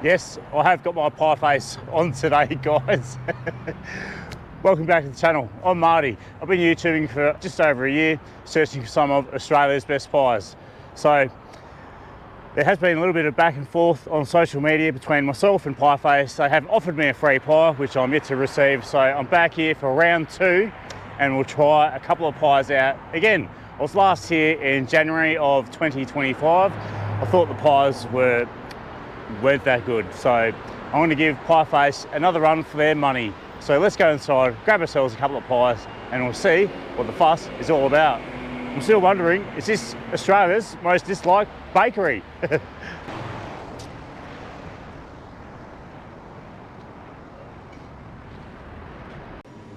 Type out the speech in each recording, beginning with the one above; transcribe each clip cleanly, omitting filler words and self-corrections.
Yes, I have got my pie face on today, guys. Welcome back to the channel. I'm Marty. I've been YouTubing for just over a year, searching for some of Australia's best pies. So there has been a little bit of back and forth on social media between myself and Pieface. They have offered me a free pie, which I'm yet to receive. So I'm back here for round 2 and we'll try a couple of pies out again. I was last here in January of 2025. I thought the pies weren't that good. So I'm going to give Pieface another run for their money. So let's go inside, grab ourselves a couple of pies and we'll see what the fuss is all about. I'm still wondering, is this Australia's most disliked bakery?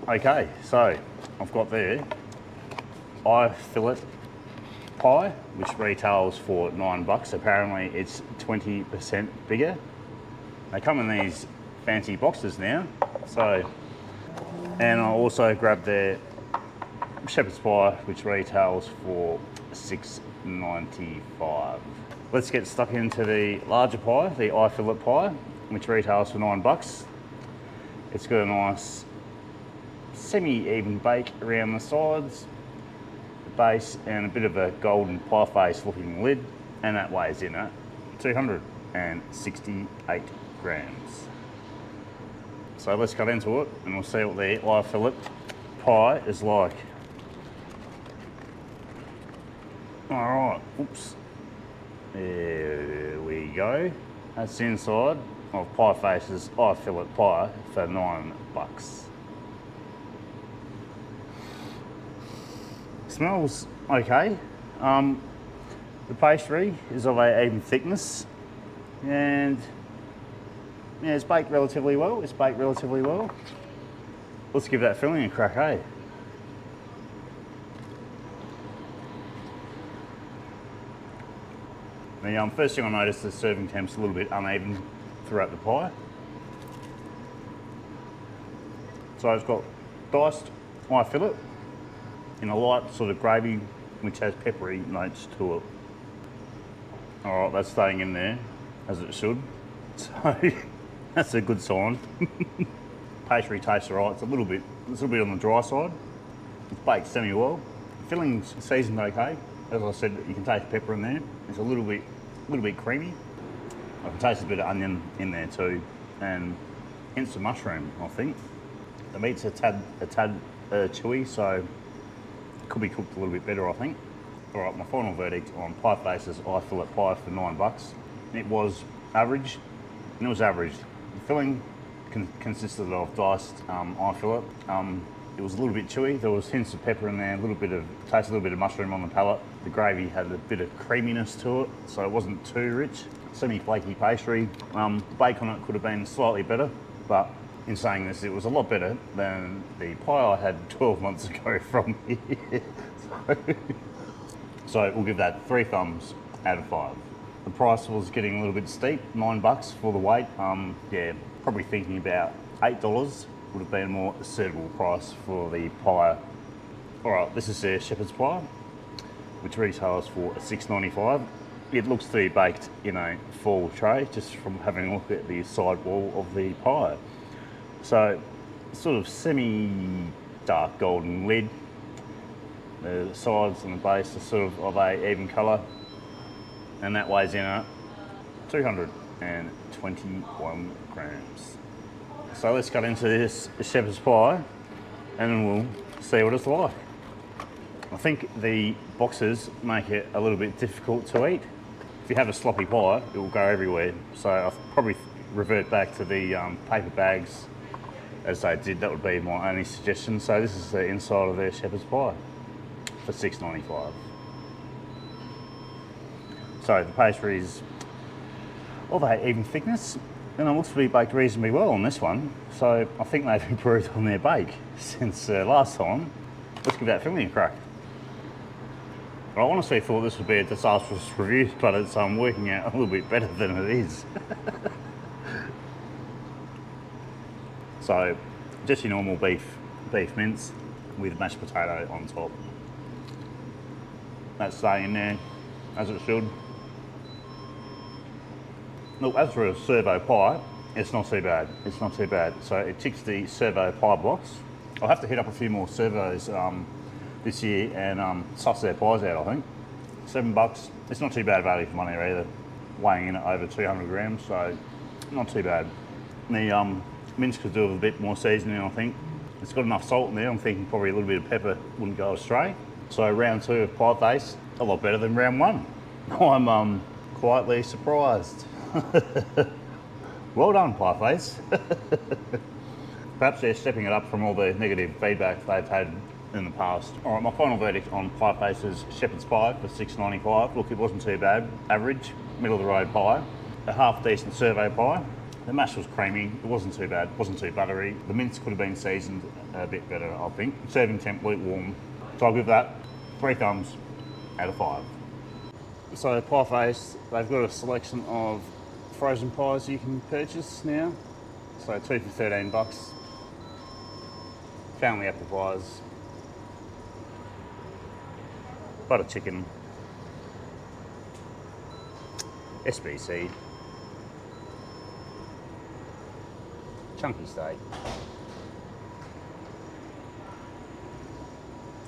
Okay, so I've got there Eye Fillet Pie, which retails for $9. Apparently it's 20% bigger. They come in these fancy boxes now. So, and I also grabbed their Shepherd's Pie, which retails for $6.95. Let's get stuck into the larger pie, the Eye Fillet Pie, which retails for $9. It's got a nice semi-even bake around the sides, the base, and a bit of a golden pie face looking lid, and that weighs in at 268 grams. So let's cut into it and we'll see what the Eye Fillet Pie is like. Alright, oops. There we go. That's the inside of Pieface's Eye Fillet Pie for $9. Smells okay. The pastry is of an even thickness, and yeah, it's baked relatively well. Let's give that filling a crack, eh? The first thing I noticed, the serving temp's a little bit uneven throughout the pie. So it's got diced eye fillet in a light sort of gravy, which has peppery notes to it. All right, that's staying in there, as it should. So that's a good sign. Pastry tastes all right. It's a little bit on the dry side. It's baked semi-well. Filling's seasoned okay. As I said, you can taste pepper in there. It's a little bit creamy. I can taste a bit of onion in there too, and hence the mushroom, I think. The meat's a tad chewy, so it could be cooked a little bit better, I think. All right, my final verdict on Pieface's Eye Fillet Pie for $9. It was average, and it was average. The filling consisted of diced eye fillet. It was a little bit chewy. There was hints of pepper in there, a little bit of mushroom on the palate. The gravy had a bit of creaminess to it, so it wasn't too rich. Semi-flaky pastry. The bake on it could have been slightly better, but in saying this, it was a lot better than the pie I had 12 months ago from here. So we'll give that 3 thumbs out of 5. The price was getting a little bit steep, $9 for the weight. Yeah, probably thinking about $8 would have been a more suitable price for the pie. All right, this is their Shepherd's Pie, which retails for $6.95. It looks to be baked in a full tray, just from having a look at the side wall of the pie. So, sort of semi-dark golden lid. The sides and the base are sort of a even colour, and that weighs in at 221 grams. So let's cut into this Shepherd's Pie and then we'll see what it's like. I think the boxes make it a little bit difficult to eat. If you have a sloppy pie, it will go everywhere. So I'll probably revert back to the paper bags as they did. That would be my only suggestion. So this is the inside of their Shepherd's Pie for $6.95. So the pastry is of an even thickness, and it looks to be baked reasonably well on this one. So I think they've improved on their bake since last time. Let's give that filling a crack. I honestly thought this would be a disastrous review, but it's working out a little bit better than it is. So just your normal beef mince with mashed potato on top. That's staying in there as it should. Look, as for a servo pie, it's not too bad. It's not too bad. So it ticks the servo pie box. I'll have to hit up a few more servos this year and suss their pies out, I think. $7. It's not too bad value for money either. Weighing in at over 200 grams, so not too bad. The mince could do with a bit more seasoning, I think. It's got enough salt in there. I'm thinking probably a little bit of pepper wouldn't go astray. So round 2 of pie face, a lot better than round 1. I'm quietly surprised. Well done, pie face. Perhaps they're stepping it up from all the negative feedback they've had in the past. All right, my final verdict on pie face is Shepherd's pie for $6.95. Look, it wasn't too bad. Average, middle of the road pie. A half decent servo pie. The mash was creamy. It wasn't too bad. It wasn't too buttery. The mince could have been seasoned a bit better, I think. Serving temp, lukewarm. So I'll give that 3 thumbs out of 5. So pie face, they've got a selection of frozen pies you can purchase now. So 2 for $13. Family apple pies. Butter chicken. SBC. Chunky steak.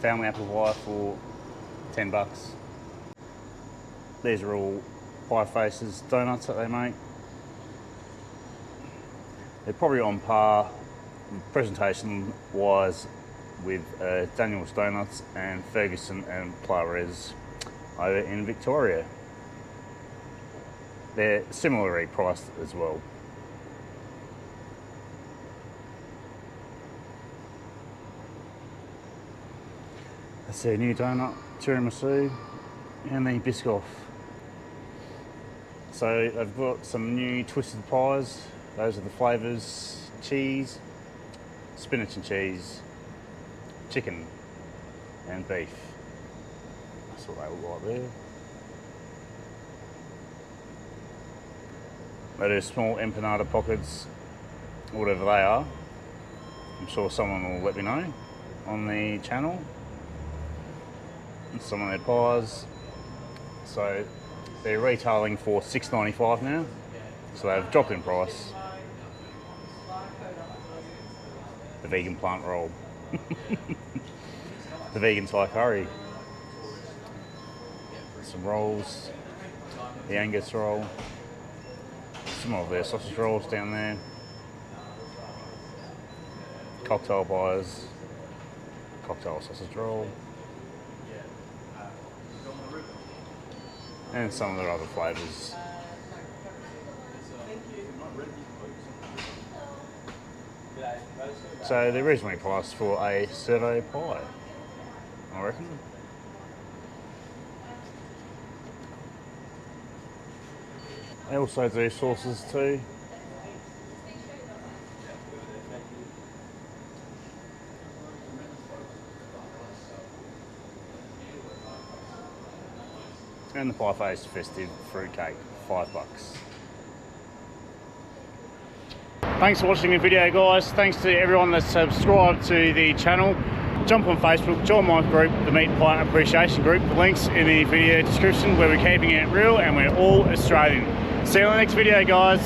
Family apple pie for $10. These are all pie faces donuts that they make. They're probably on par presentation wise with Daniel's Donuts and Ferguson and Plares over in Victoria. They're similarly priced as well. That's their new donut, tiramisu, and the Biscoff. So they've got some new twisted pies. Those are the flavours: cheese, spinach and cheese, chicken and beef. That's what they look like there. They do small empanada pockets, whatever they are. I'm sure someone will let me know on the channel. And some of their pies. So they're retailing for $6.95 now. So they've dropped in price. The vegan plant roll. The vegan Thai curry. Some rolls. The Angus roll. Some of their sausage rolls down there. Cocktail pies. Cocktail sausage roll. And some of their other flavours. So they're reasonably priced for a servo pie, I reckon. They also do sauces too. And the Pie Face Festive Fruitcake, $5. Thanks for watching the video, guys. Thanks to everyone that's subscribed to the channel. Jump on Facebook, join my group, the Meat Pie Appreciation Group. The link's in the video description, where we're keeping it real and we're all Australian. See you on the next video, guys.